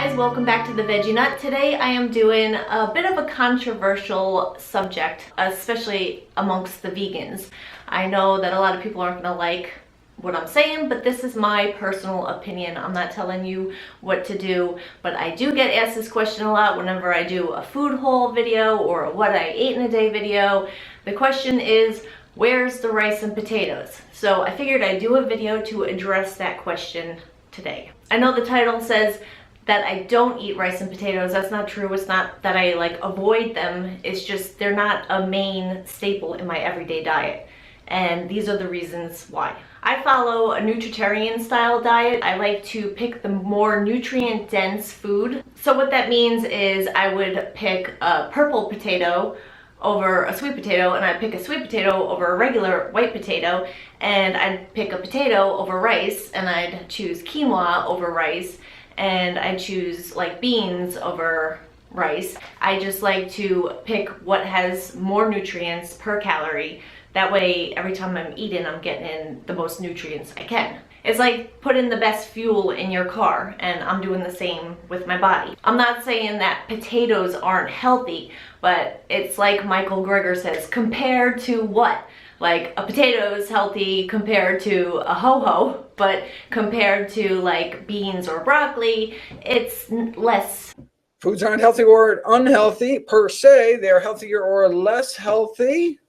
guys, welcome back to the Veggie Nut. Today I am doing a bit of a controversial subject, especially amongst the vegans. I know that a lot of people aren't going to like what I'm saying, but this is my personal opinion. I'm not telling you what to do, but I do get asked this question a lot whenever I do a food haul video or a what I ate in a day video. The question is, where's the rice and potatoes? So I figured I'd do a video to address that question today. I know the title says that I don't eat rice and potatoes. That's not true. It's not that I avoid them. It's just they're not a main staple in my everyday diet. And these are the reasons why. I follow a Nutrientdense style diet. I like to pick the more nutrient dense food. So what that means is I would pick a purple potato over a sweet potato, and I'd pick a sweet potato over a regular white potato, and I'd pick a potato over rice, and I'd choose quinoa over rice, and I choose beans over rice. I just like to pick what has more nutrients per calorie. That way, every time I'm eating, I'm getting in the most nutrients I can. It's like putting the best fuel in your car, and I'm doing the same with my body. I'm not saying that potatoes aren't healthy, but it's like Michael Greger says, compared to what? Like a potato is healthy compared to a ho-ho, but compared to beans or broccoli, it's less. Foods aren't healthy or unhealthy per se. They're healthier or less healthy.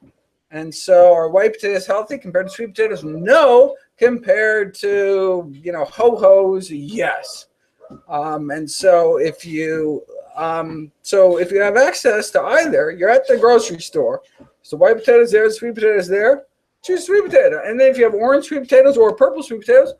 And so are white potatoes healthy compared to sweet potatoes? No. Compared to, ho-hos, yes. And so if you have access to either, you're at the grocery store. So white potatoes there, sweet potatoes there, choose sweet potato. And then if you have orange sweet potatoes or purple sweet potatoes,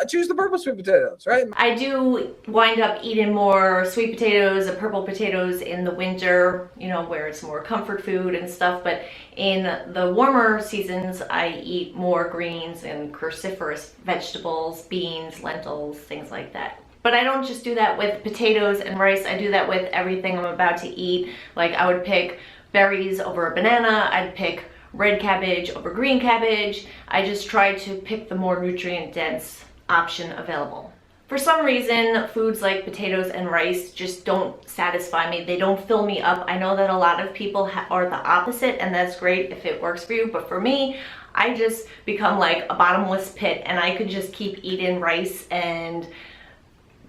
choose the purple sweet potatoes, right? I do wind up eating more sweet potatoes and purple potatoes in the winter, where it's more comfort food and stuff. But in the warmer seasons, I eat more greens and cruciferous vegetables, beans, lentils, things like that. But I don't just do that with potatoes and rice. I do that with everything I'm about to eat. I would pick berries over a banana. I'd pick red cabbage over green cabbage. I just try to pick the more nutrient dense option available. For some reason, foods like potatoes and rice just don't satisfy me. They don't fill me up. I know that a lot of people are the opposite, and that's great if it works for you. But for me, I just become like a bottomless pit, and I could just keep eating rice and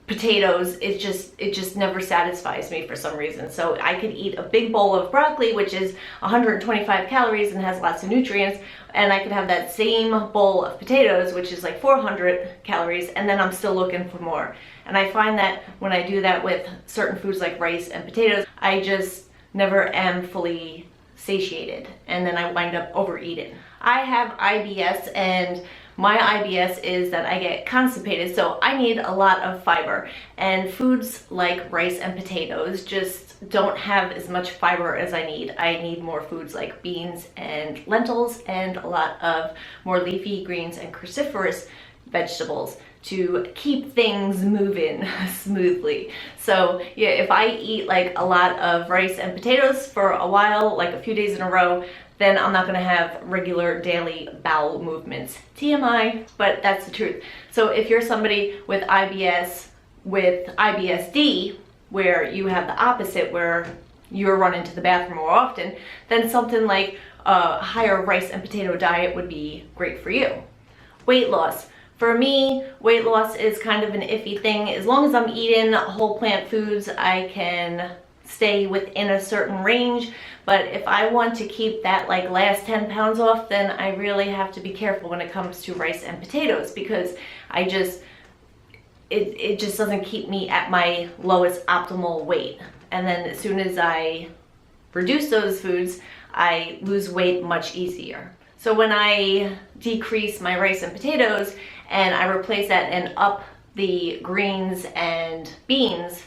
potatoes. It just never satisfies me for some reason. So I could eat a big bowl of broccoli, which is 125 calories and has lots of nutrients, and I could have that same bowl of potatoes, which is 400 calories, and then I'm still looking for more. And I find that when I do that with certain foods like rice and potatoes, I just never am fully satiated, and then I wind up overeating. I have IBS, and my IBS is that I get constipated, so I need a lot of fiber. And foods like rice and potatoes just don't have as much fiber as I need. I need more foods like beans and lentils and a lot of more leafy greens and cruciferous vegetables to keep things moving smoothly. So yeah, if I eat a lot of rice and potatoes for a while, a few days in a row, then I'm not gonna have regular daily bowel movements. TMI, but that's the truth. So if you're somebody with IBS, with IBSD, where you have the opposite, where you're running to the bathroom more often, then something like a higher rice and potato diet would be great for you. Weight loss. For me, weight loss is kind of an iffy thing. As long as I'm eating whole plant foods, I can stay within a certain range. But if I want to keep that last 10 pounds off, then I really have to be careful when it comes to rice and potatoes, because it just doesn't keep me at my lowest optimal weight. And then as soon as I reduce those foods, I lose weight much easier. So when I decrease my rice and potatoes and I replace that and up the greens and beans,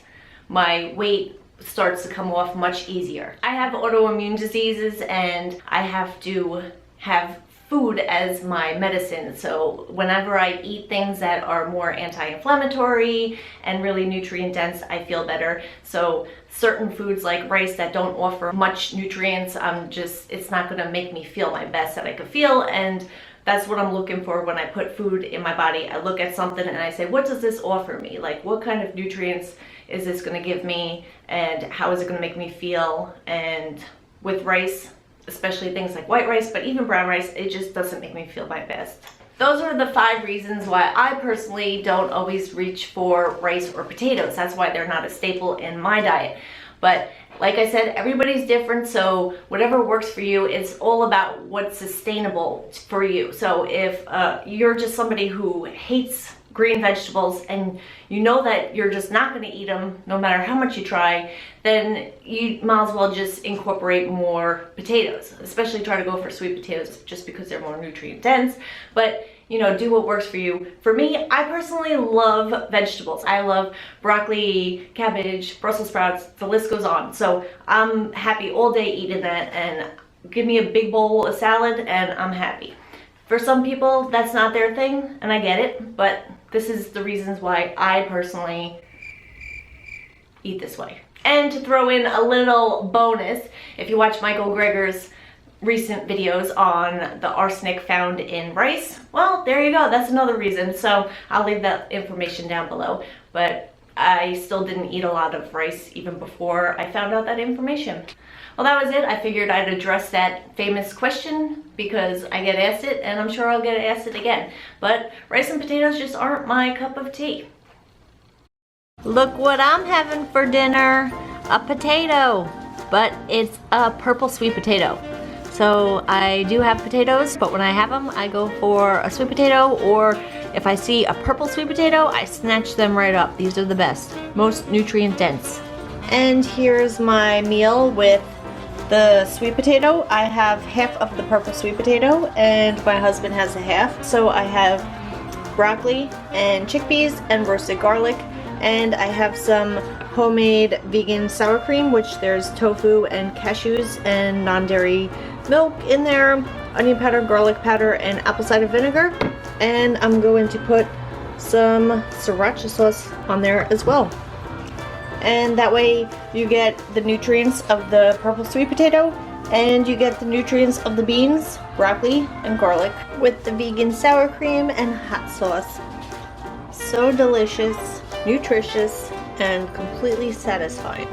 my weight starts to come off much easier. I have autoimmune diseases, and I have to have food as my medicine. So whenever I eat things that are more anti-inflammatory and really nutrient dense, I feel better. So certain foods like rice that don't offer much nutrients, it's not gonna make me feel my best that I could feel. And that's what I'm looking for when I put food in my body. I look at something and I say, what does this offer me? What kind of nutrients is this going to give me, and how is it going to make me feel. And with rice, especially things like white rice, but even brown rice, it just doesn't make me feel my best. Those are the 5 reasons why I personally don't always reach for rice or potatoes. That's why they're not a staple in my diet. But like I said, everybody's different, so whatever works for you, it's all about what's sustainable for you. So if you're just somebody who hates green vegetables and you know that you're just not going to eat them no matter how much you try, then you might as well just incorporate more potatoes. Especially try to go for sweet potatoes just because they're more nutrient dense. But you know, do what works for you. For me, I personally love vegetables. I love broccoli, cabbage, Brussels sprouts, the list goes on. So I'm happy all day eating that, and give me a big bowl of salad and I'm happy. For some people, that's not their thing, and I get it, but this is the reasons why I personally eat this way. And to throw in a little bonus, if you watch Michael Greger's recent videos on the arsenic found in rice, well, there you go, that's another reason. So I'll leave that information down below. But I still didn't eat a lot of rice even before I found out that information. Well, that was it. I figured I'd address that famous question because I get asked it, and I'm sure I'll get asked it again. But rice and potatoes just aren't my cup of tea. Look what I'm having for dinner, a potato, but it's a purple sweet potato. So I do have potatoes, but when I have them, I go for a sweet potato, or if I see a purple sweet potato, I snatch them right up. These are the best, most nutrient dense. And here's my meal with the sweet potato. I have half of the purple sweet potato and my husband has a half. So I have broccoli and chickpeas and roasted garlic, and I have some homemade vegan sour cream, which there's tofu and cashews and non-dairy milk in there, onion powder, garlic powder, and apple cider vinegar. And I'm going to put some sriracha sauce on there as well. And that way you get the nutrients of the purple sweet potato and you get the nutrients of the beans, broccoli, and garlic with the vegan sour cream and hot sauce. So delicious, nutritious, and completely satisfying.